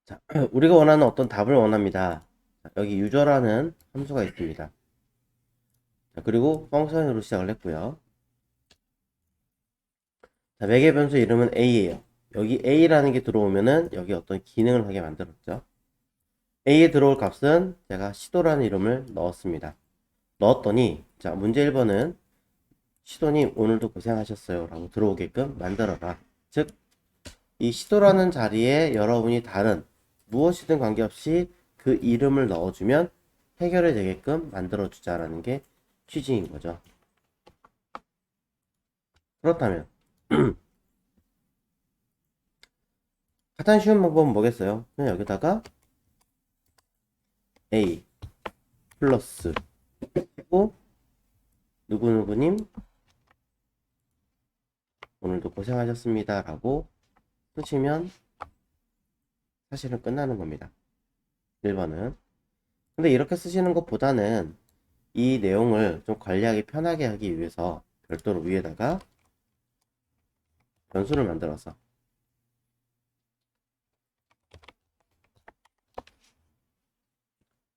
자, 우리가 원하는 어떤 답을 원합니다. 자, 여기 유저라는 함수가 있습니다. 자, 그리고 펑션으로 시작을 했고요. 자, 매개 변수 이름은 A예요. 여기 A라는 게 들어오면은 여기 어떤 기능을 하게 만들었죠. A에 들어올 값은 제가 시도라는 이름을 넣었습니다. 넣었더니 자, 문제 1번은 시도님 오늘도 고생하셨어요 라고 들어오게끔 만들어라. 즉, 이 시도라는 자리에 여러분이 다른 무엇이든 관계없이 그 이름을 넣어주면 해결이 되게끔 만들어주자라는 게 취지인 거죠. 그렇다면 가장 쉬운 방법은 뭐겠어요? 그냥 여기다가 A 플러스 그리고 누구누구님 오늘도 고생하셨습니다 라고 쓰시면 사실은 끝나는 겁니다. 1번은. 근데 이렇게 쓰시는 것보다는 이 내용을 좀 관리하기 편하게 하기 위해서 별도로 위에다가 변수를 만들어서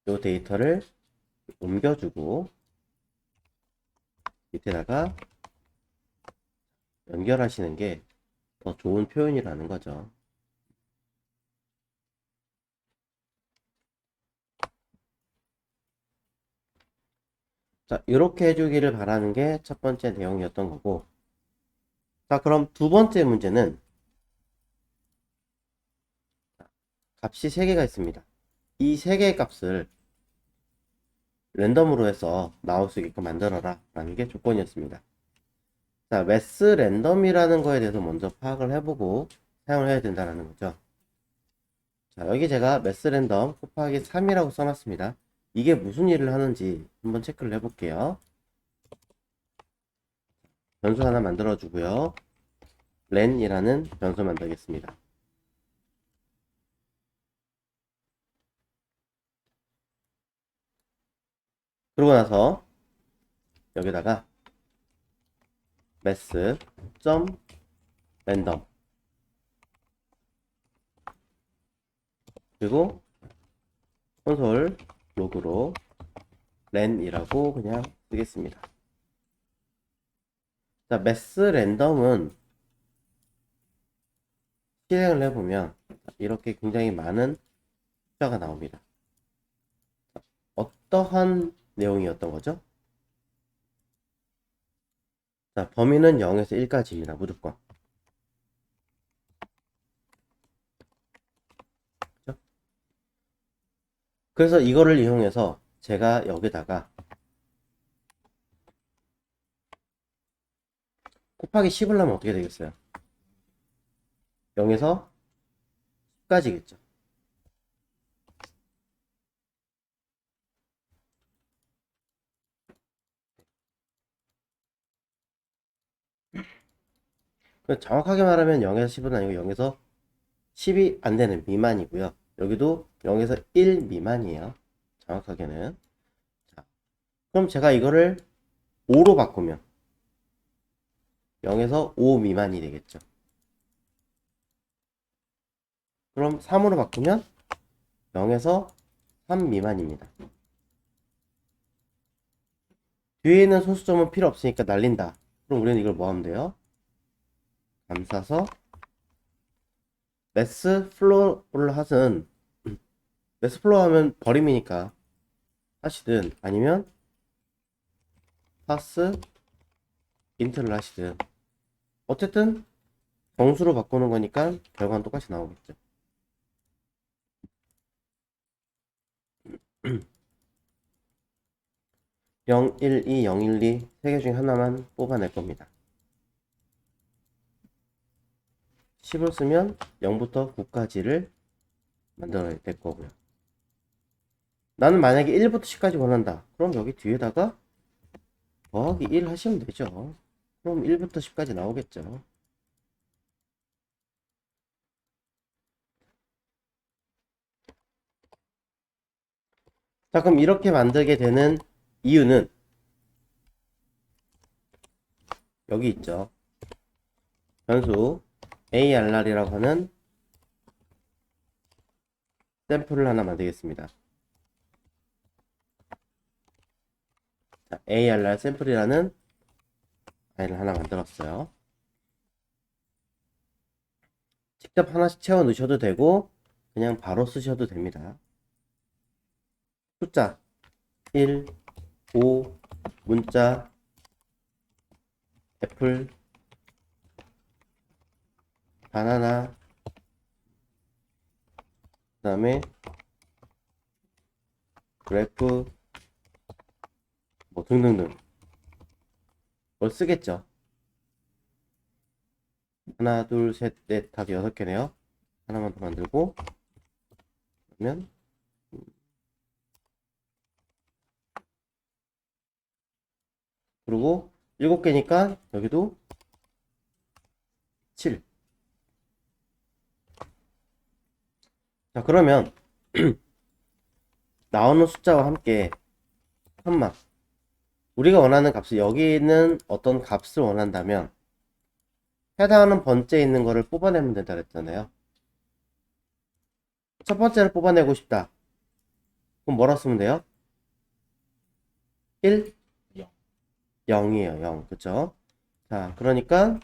이 데이터를 옮겨주고 밑에다가 연결하시는 게 더 좋은 표현이라는 거죠. 자, 이렇게 해주기를 바라는 게 첫 번째 내용이었던 거고. 자, 그럼 두 번째 문제는 값이 3개가 있습니다. 이 3개의 값을 랜덤으로 해서 나올 수 있게끔 만들어라 라는 게 조건이었습니다. 자, 매스 랜덤이라는 거에 대해서 먼저 파악을 해보고 사용을 해야 된다는 거죠. 자, 여기 제가 매스 랜덤 곱하기 3이라고 써놨습니다. 이게 무슨 일을 하는지 한번 체크를 해볼게요. 변수 하나 만들어 주고요. 렌이라는 변수 만들겠습니다. 그러고 나서 여기다가 매스 점 랜덤 그리고 콘솔 로그로 렌이라고 그냥 쓰겠습니다. 자, 매스 랜덤은 실행을 해보면 이렇게 굉장히 많은 숫자가 나옵니다. 어떠한 내용이었던 거죠? 자, 범위는 0에서 1까지입니다. 무조건. 그죠? 그래서 이거를 이용해서 제가 여기다가 곱하기 10을 하면 어떻게 되겠어요? 0에서 10까지겠죠. 정확하게 말하면 0에서 10은 아니고 0에서 10이 안 되는 미만이고요. 여기도 0에서 1 미만이에요. 정확하게는. 자, 그럼 제가 이거를 5로 바꾸면 0에서 5 미만이 되겠죠. 그럼 3으로 바꾸면 0에서 3 미만입니다. 뒤에 있는 소수점은 필요 없으니까 날린다. 그럼 우리는 이걸 뭐 하면 돼요? 감싸서 매스 플로우를 하든 매스 플로우 하면 버림이니까 하시든 아니면 파스 인트를 하시든 어쨌든 정수로 바꾸는 거니까 결과는 똑같이 나오겠죠. 0, 1, 2, 0, 1, 2 세 개 중에 하나만 뽑아낼 겁니다. 10을 쓰면 0부터 9까지를 만들어야 될 거고요. 나는 만약에 1부터 10까지 원한다. 그럼 여기 뒤에다가 더하기 1 하시면 되죠. 그럼 1부터 10까지 나오겠죠. 자, 그럼 이렇게 만들게 되는 이유는 여기 있죠. 변수 ARR이라고 하는 샘플을 하나 만들겠습니다. 자, ARR 샘플이라는 파일을 하나 만들었어요. 직접 하나씩 채워 넣으셔도 되고 그냥 바로 쓰셔도 됩니다. 숫자 1, 5, 문자, 애플, 바나나, 그 다음에 그래프, 뭐 등등등 뭘 쓰겠죠. 하나, 둘, 셋, 넷, 다섯, 6개네요. 하나만 더 만들고 그러면 그리고 7개니까 여기도 7. 자, 그러면 나오는 숫자와 함께 컴마, 우리가 원하는 값을, 여기는 어떤 값을 원한다면 해당하는 번째에 있는 거를 뽑아내면 된다 그랬잖아요. 첫 번째를 뽑아내고 싶다. 그럼 뭐라 쓰면 돼요? 1, 0이에요. 0. 그쵸? 자, 그러니까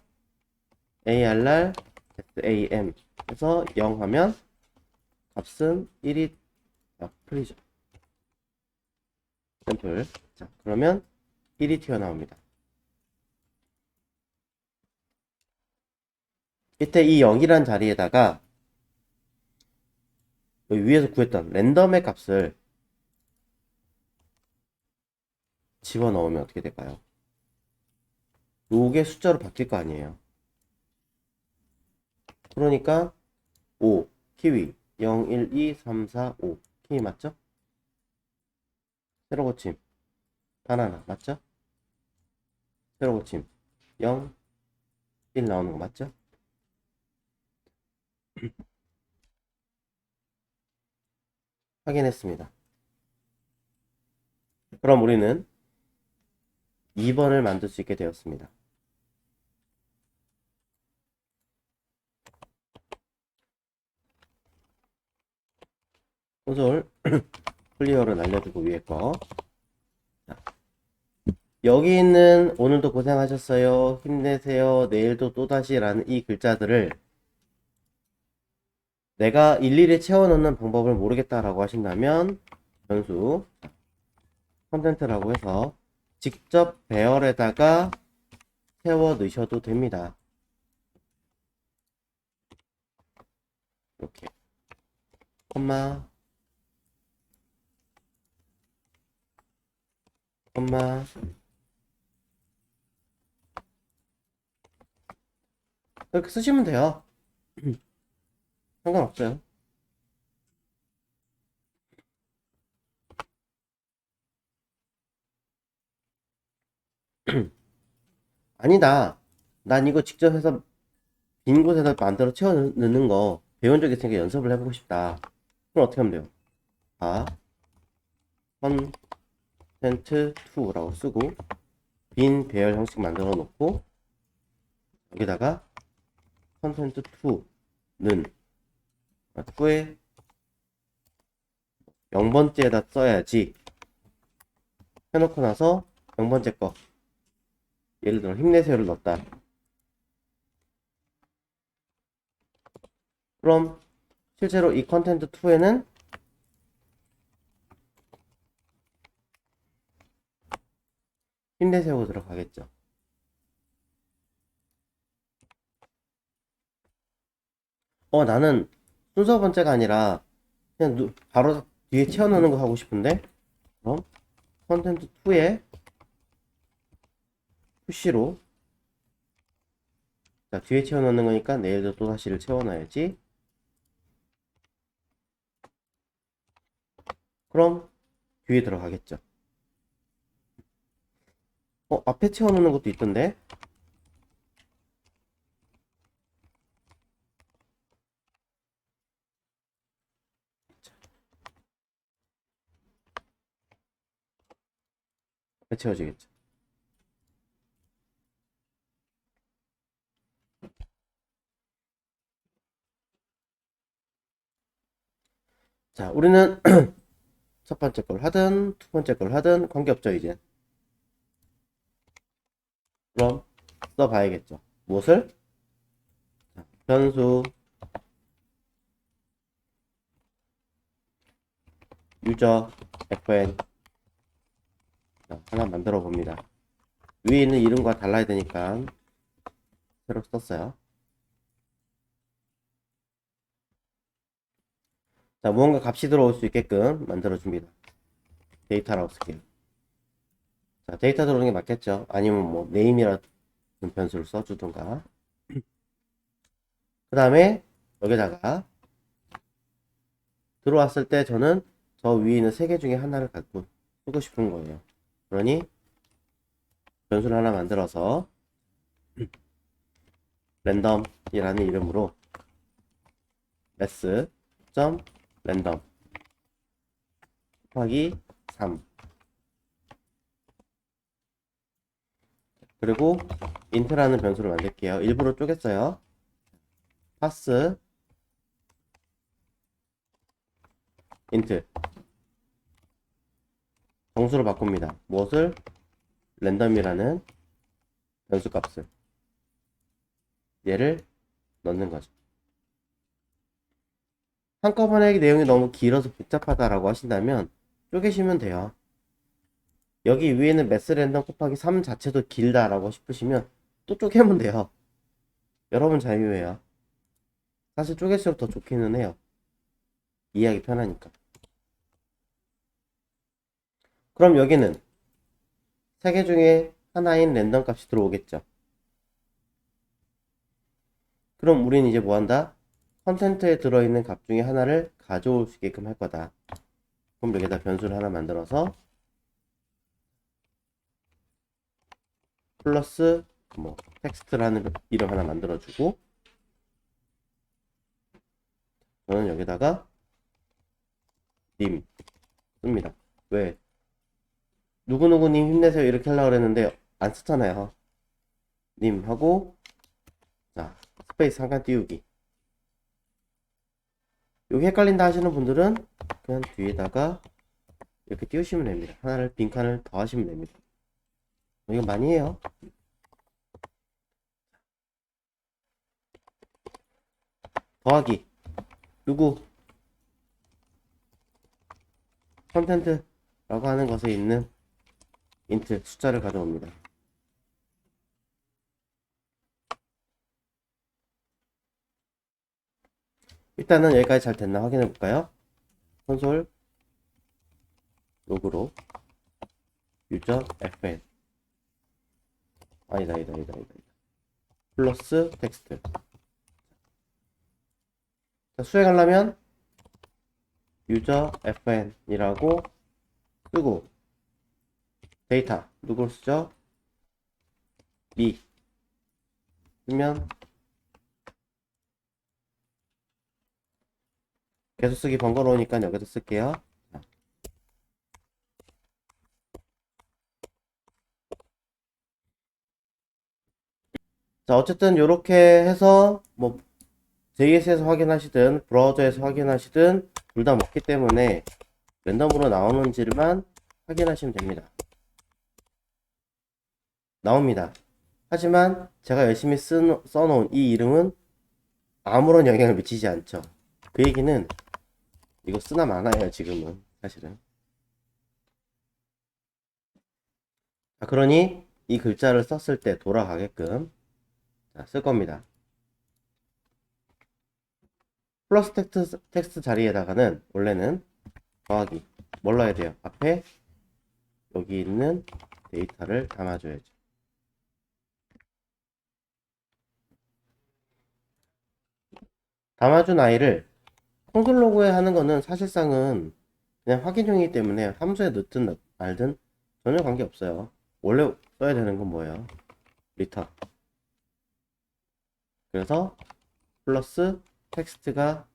ARR, SAM 해서 0 하면 값은 1이 풀이죠. 샘플. 자, 그러면 1이 튀어나옵니다. 밑에 이 0이란 자리에다가 여기 위에서 구했던 랜덤의 값을 집어넣으면 어떻게 될까요? 요게 숫자로 바뀔 거 아니에요. 그러니까 5, 키위 0, 1, 2, 3, 4, 5 키위 맞죠? 새로 고침 바나나 맞죠? 새로 고침 0, 1 나오는 거 맞죠? 확인했습니다. 그럼 우리는 2번을 만들 수 있게 되었습니다. 콘솔 클리어를 날려두고 위에 거. 자, 여기 있는 오늘도 고생하셨어요. 힘내세요. 내일도 또다시 라는 이 글자들을 내가 일일이 채워넣는 방법을 모르겠다라고 하신다면 변수 컨텐트라고 해서 직접 배열에다가 채워 넣으셔도 됩니다. 이렇게 콤마 콤마 이렇게 쓰시면 돼요. 상관없어요. 아니다. 난 이거 직접 해서 빈 곳에다 만들어 채워 넣는 거 배운 적 있으니까 연습을 해보고 싶다. 그럼 어떻게 하면 돼요? 아, 컨텐트 2라고 쓰고 빈 배열 형식 만들어 놓고 여기다가 컨텐트 2는 2에 0번째에다 써야지 해놓고 나서 0번째 거 예를 들어 힘내세요를 넣었다. 그럼 실제로 이 컨텐트 2에는 힘내세요가 들어가겠죠. 나는 순서 번째가 아니라 그냥 바로 뒤에 채워넣는 거 하고 싶은데 그럼 컨텐트 2에 푸시로 자, 뒤에 채워넣는 거니까 내일도 또 다시를 채워놔야지. 그럼 뒤에 들어가겠죠. 앞에 채워넣는 것도 있던데. 앞에 채워지겠죠. 자, 우리는 첫 번째 걸 하든 두 번째 걸 하든 관계없죠, 이제. 그럼 써봐야겠죠. 무엇을? 자, 변수 유저 fn 하나 만들어 봅니다. 위에 있는 이름과 달라야 되니까 새로 썼어요. 자, 무언가 값이 들어올 수 있게끔 만들어 줍니다. 데이터라고 쓸게요. 자, 데이터 들어오는 게 맞겠죠? 아니면 뭐 네임이라는 변수를 써주던가. 그 다음에 여기다가 들어왔을 때 저는 저 위에 있는 세 개 중에 하나를 갖고 쓰고 싶은 거예요. 그러니 변수를 하나 만들어서 랜덤이라는 이름으로 mass.random 곱하기 3 그리고 int라는 변수를 만들게요. 일부러 쪼갰어요. pass int 정수로 바꿉니다. 무엇을? 랜덤이라는 변수 값을 얘를 넣는 거죠. 한꺼번에 내용이 너무 길어서 복잡하다라고 하신다면 쪼개시면 돼요. 여기 위에는 매스 랜덤 곱하기 3 자체도 길다라고 싶으시면 또 쪼개면 돼요. 여러분 자유예요. 사실 쪼갤수록 더 좋기는 해요. 이해하기 편하니까. 그럼 여기는 세 개 중에 하나인 랜덤 값이 들어오겠죠. 그럼 우리는 이제 뭐 한다? 컨텐트에 들어있는 값 중에 하나를 가져올 수 있게끔 할 거다. 그럼 여기다 변수를 하나 만들어서 플러스 뭐 텍스트라는 이름 하나 만들어주고 저는 여기다가 님 씁니다. 왜? 누구누구님 힘내세요 이렇게 하려고 그랬는데 안 쓰잖아요. 님 하고 자 스페이스 잠깐 띄우기. 여기 헷갈린다 하시는 분들은 그냥 뒤에다가 이렇게 띄우시면 됩니다. 하나를 빈칸을 더 하시면 됩니다. 이거 많이 해요. 더하기 누구 컨텐트라고 하는 것에 있는 인트 숫자를 가져옵니다. 일단은 여기까지 잘 됐나 확인해 볼까요? 콘솔 로그로 유저 fn 아니다 플러스 텍스트. 자, 수행하려면 유저 fn이라고 쓰고 데이터 누구를 쓰죠? 리 쓰면 계속 쓰기 번거로우니까 여기도 쓸게요. 자, 어쨌든 이렇게 해서 뭐 JS에서 확인하시든 브라우저에서 확인하시든 둘 다 먹기 때문에 랜덤으로 나오는지만 확인하시면 됩니다. 나옵니다. 하지만 제가 열심히 써놓은 이 이름은 아무런 영향을 미치지 않죠. 그 얘기는 이거 쓰나 마나예요 지금은 사실은. 자, 그러니 이 글자를 썼을 때 돌아가게끔 쓸 겁니다. 플러스 텍스트 자리에다가는 원래는 더하기 뭘 넣어야 돼요? 앞에 여기 있는 데이터를 담아줘야죠. 담아준 아이를 콘솔 로그에 하는 거는 사실상은 그냥 확인용이기 때문에 함수에 넣든 말든 전혀 관계없어요. 원래 써야 되는 건 뭐예요? 리턴. 그래서 플러스 텍스트가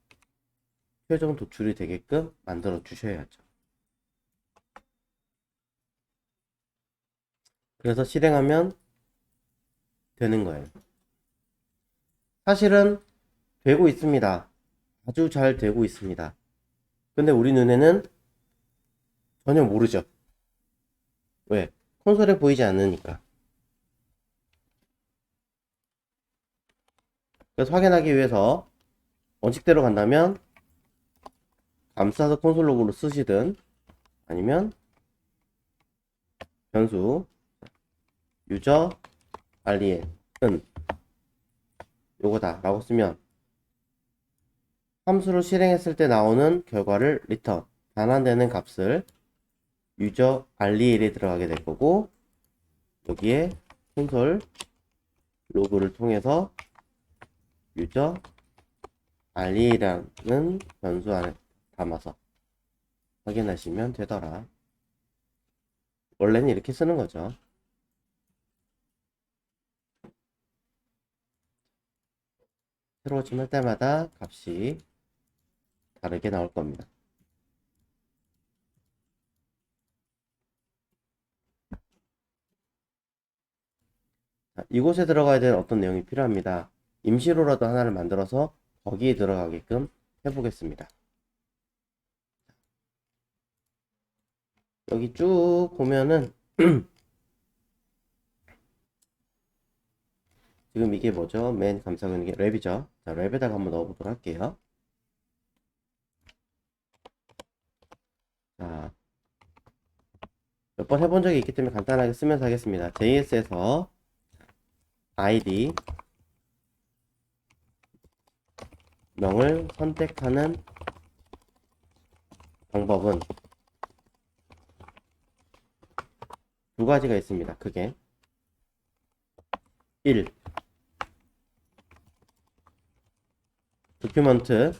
최종 도출이 되게끔 만들어 주셔야죠. 그래서 실행하면 되는 거예요. 사실은 되고 있습니다. 아주 잘 되고 있습니다. 근데 우리 눈에는 전혀 모르죠. 왜? 콘솔에 보이지 않으니까. 그래서 확인하기 위해서 원칙대로 간다면 감싸서 콘솔 로그로 쓰시든 아니면 변수 유저 알리엔은 요거다 라고 쓰면 함수를 실행했을 때 나오는 결과를 리턴 반환되는 값을 유저 알리엘에 들어가게 될 거고 여기에 콘솔 로그를 통해서 유저 알리엘이라는 변수 안에 담아서 확인하시면 되더라. 원래는 이렇게 쓰는 거죠. 새로 침할 때마다 값이 다르게 나올 겁니다. 자, 이곳에 들어가야 될 어떤 내용이 필요합니다. 임시로라도 하나를 만들어서 거기에 들어가게끔 해보겠습니다. 여기 쭉 보면은 지금 이게 뭐죠? 맨 감싸고 있는 게 랩이죠. 자, 랩에다가 한번 넣어보도록 할게요. 자, 몇 번 해본 적이 있기 때문에 간단하게 쓰면서 하겠습니다. JS에서 id 명을 선택하는 방법은 두 가지가 있습니다. 크게 1. 도큐먼트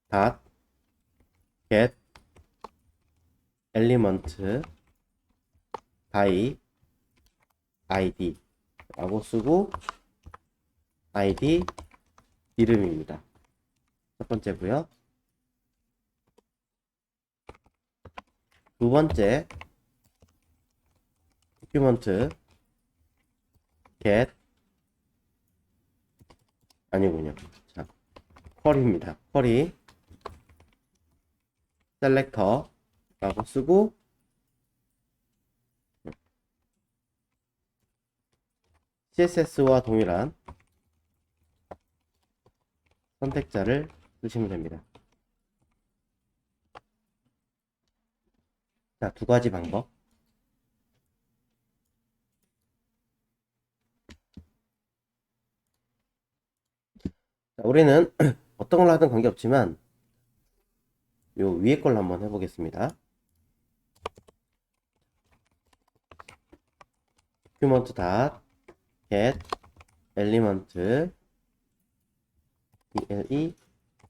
닷 get element by id 라고 쓰고 id 이름입니다. 첫 번째고요. 두 번째 도큐먼트 get 아니군요. 자, 쿼리입니다. 쿼리 셀렉터 라고 쓰고 CSS와 동일한 선택자를 쓰시면 됩니다. 자, 두 가지 방법. 자, 우리는 어떤 걸로 하든 관계없지만 요 위에 걸로 한번 해보겠습니다. document get element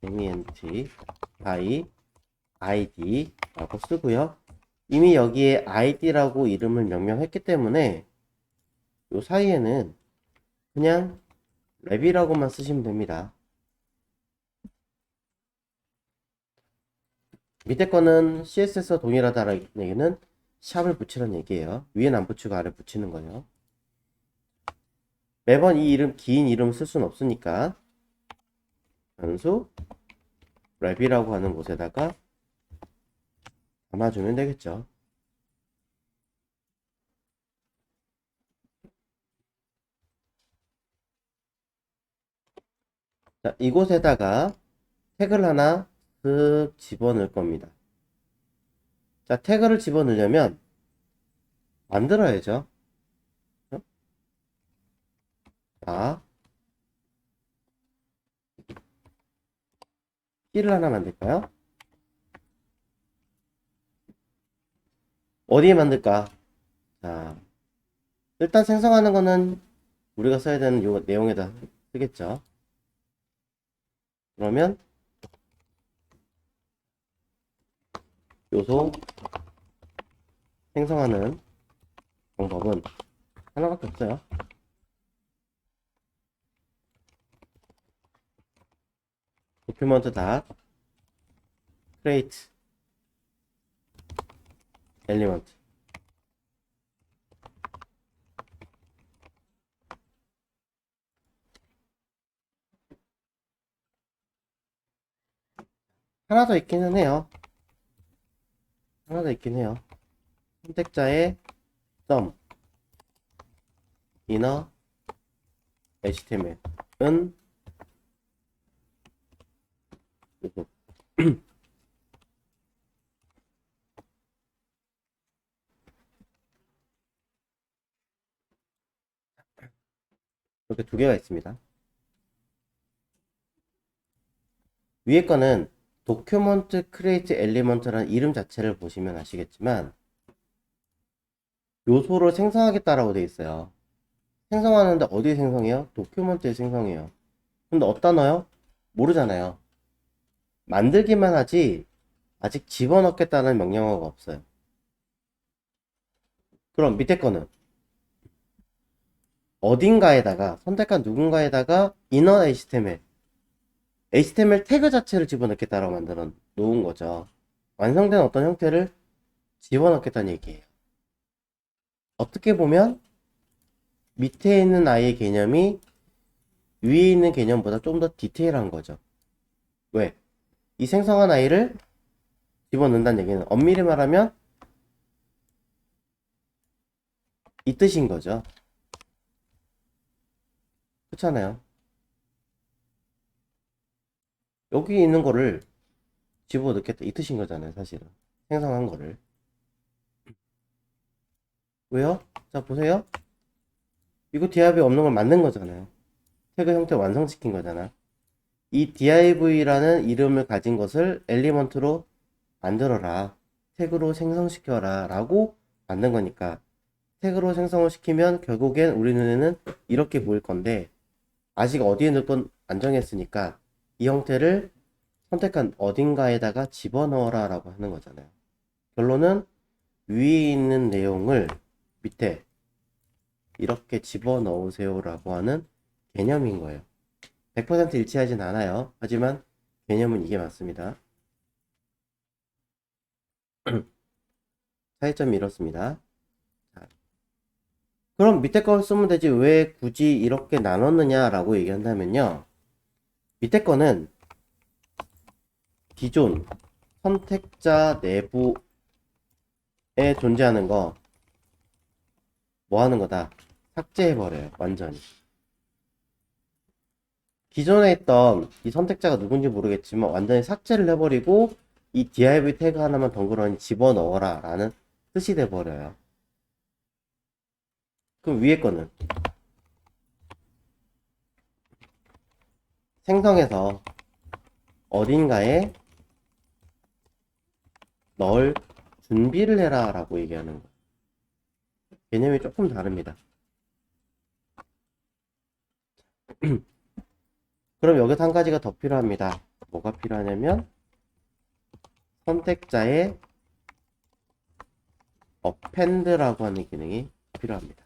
element by id 라고 쓰고요. 이미 여기에 id라고 이름을 명명했기 때문에 요 사이에는 그냥 랩이라고만 쓰시면 됩니다. 밑에 거는 CSS와 동일하다라는 얘기는 샵을 붙이라는 얘기예요. 위엔 안 붙이고 아래 붙이는 거예요. 매번 이 이름, 긴 이름 쓸 수는 없으니까 변수 랩이라고 하는 곳에다가 담아주면 되겠죠. 자, 이곳에다가 태그를 하나 쓱 집어넣을 겁니다. 자, 태그를 집어넣으려면 만들어야죠. 자, 키를 하나 만들까요? 어디에 만들까? 자, 일단 생성하는 거는 우리가 써야 되는 요 내용에다 쓰겠죠. 그러면 요소 생성하는 방법은 하나밖에 없어요. document create element 하나 더 있기는 해요. 하나 더 있긴 해요. 선택자의 sum inner HTML은 이렇게 두 개가 있습니다. 위에 거는 document create element라는 이름 자체를 보시면 아시겠지만 요소를 생성하겠다라고 되어 있어요. 생성하는데 어디에 생성해요? 도큐먼트에 생성해요. 근데 어디다 넣어요? 모르잖아요. 만들기만 하지 아직 집어넣겠다는 명령어가 없어요. 그럼 밑에 거는 어딘가에다가 선택한 누군가에다가 inner HTML 태그 자체를 집어넣겠다라고 만들어 놓은 거죠. 완성된 어떤 형태를 집어넣겠다는 얘기예요. 어떻게 보면 밑에 있는 아이의 개념이 위에 있는 개념보다 좀 더 디테일한 거죠. 왜? 이 생성한 아이를 집어넣는다는 얘기는 엄밀히 말하면 이 뜻인 거죠. 그렇잖아요. 여기 있는 거를 집어넣겠다 이 뜻인 거잖아요. 사실은 생성한 거를. 왜요? 자 보세요. 이거 div이 없는 걸 만든 거잖아요. 태그 형태 완성시킨 거잖아. 이 div라는 이름을 가진 것을 엘리먼트로 만들어라. 태그로 생성시켜라 라고 만든 거니까 태그로 생성을 시키면 결국엔 우리 눈에는 이렇게 보일 건데 아직 어디에 넣을 건 안 정했으니까 이 형태를 선택한 어딘가에다가 집어넣어라 라고 하는 거잖아요. 결론은 위에 있는 내용을 밑에 이렇게 집어넣으세요 라고 하는 개념인 거예요. 100% 일치하진 않아요. 하지만 개념은 이게 맞습니다. 차이점이 이렇습니다. 자, 그럼 밑에 걸 쓰면 되지 왜 굳이 이렇게 나눴느냐 라고 얘기한다면요. 밑에 거는 기존 선택자 내부에 존재하는 거 뭐 하는 거다? 삭제해버려요. 완전히. 기존에 있던 이 선택자가 누군지 모르겠지만 완전히 삭제를 해버리고 이 div 태그 하나만 덩그러니 집어넣어라 라는 뜻이 돼버려요. 그럼 위에 거는 생성해서 어딘가에 널 준비를 해라 라고 얘기하는 거예요. 개념이 조금 다릅니다. 그럼 여기서 한 가지가 더 필요합니다. 뭐가 필요하냐면 선택자의 append라고 하는 기능이 필요합니다.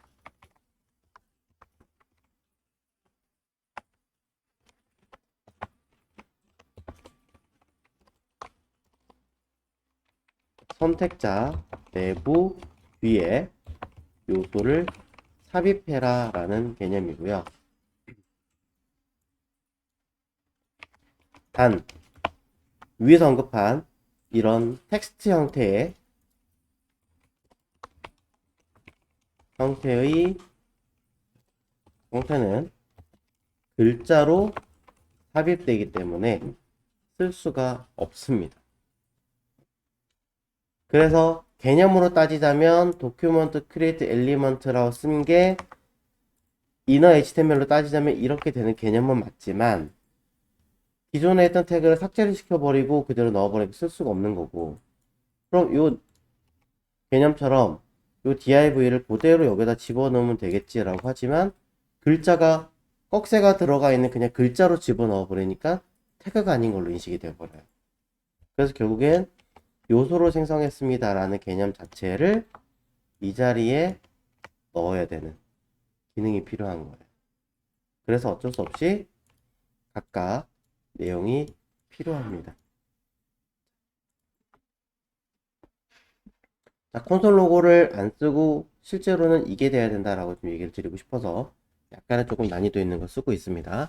선택자 내부 위에 요소를 삽입해라 라는 개념이고요. 단 위에서 언급한 이런 텍스트 형태의 형태는 글자로 삽입되기 때문에 쓸 수가 없습니다. 그래서 개념으로 따지자면 도큐먼트 크리에이트 엘리먼트라고 쓴 게 이너 HTML로 따지자면 이렇게 되는 개념은 맞지만 기존에 했던 태그를 삭제를 시켜버리고 그대로 넣어버리고 쓸 수가 없는 거고 그럼 요 개념처럼 요 div를 그대로 여기다 집어넣으면 되겠지라고 하지만 글자가 꺽쇠가 들어가 있는 그냥 글자로 집어넣어 버리니까 태그가 아닌 걸로 인식이 되어버려요. 그래서 결국엔 요소로 생성했습니다 라는 개념 자체를 이 자리에 넣어야 되는 기능이 필요한 거예요. 그래서 어쩔 수 없이 각각 내용이 필요합니다. 자, 콘솔 로고를 안 쓰고 실제로는 이게 돼야 된다라고 좀 얘기를 드리고 싶어서 약간의 조금 난이도 있는 걸 쓰고 있습니다.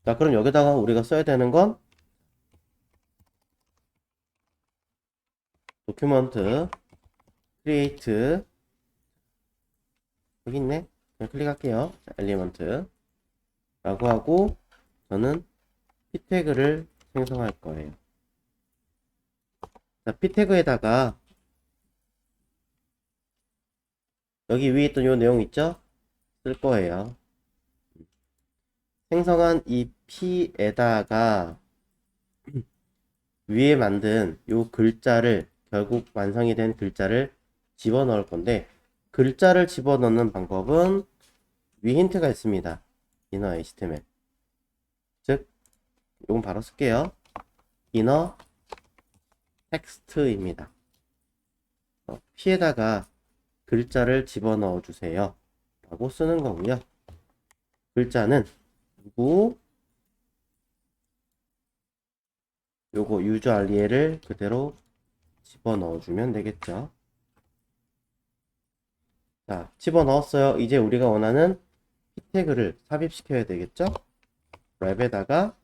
자, 그럼 여기다가 우리가 써야 되는 건 도큐먼트 create 여기 있네. 그냥 클릭할게요. 자, 엘리먼트 라고 하고 저는 p 태그를 생성할 거예요. 자, p 태그에다가 여기 위에 있던 요 내용 있죠? 쓸 거예요. 생성한 이 p에다가 위에 만든 요 글자를 결국 완성이 된 글자를 집어넣을 건데 글자를 집어넣는 방법은 위 힌트가 있습니다. inner HTML 즉 요건 바로 쓸게요. inner 텍스트입니다. p에다가 글자를 집어넣어 주세요 라고 쓰는 거고요. 글자는 누구 요거 유저 알리에를 그대로 집어넣어 주면 되겠죠. 자, 집어넣었어요. 이제 우리가 원하는 p 태그를 삽입시켜야 되겠죠. 랩에다가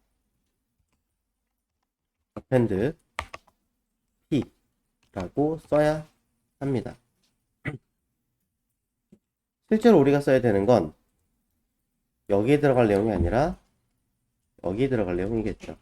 append p 라고 써야 합니다. 실제로 우리가 써야 되는 건 여기에 들어갈 내용이 아니라 여기에 들어갈 내용이겠죠.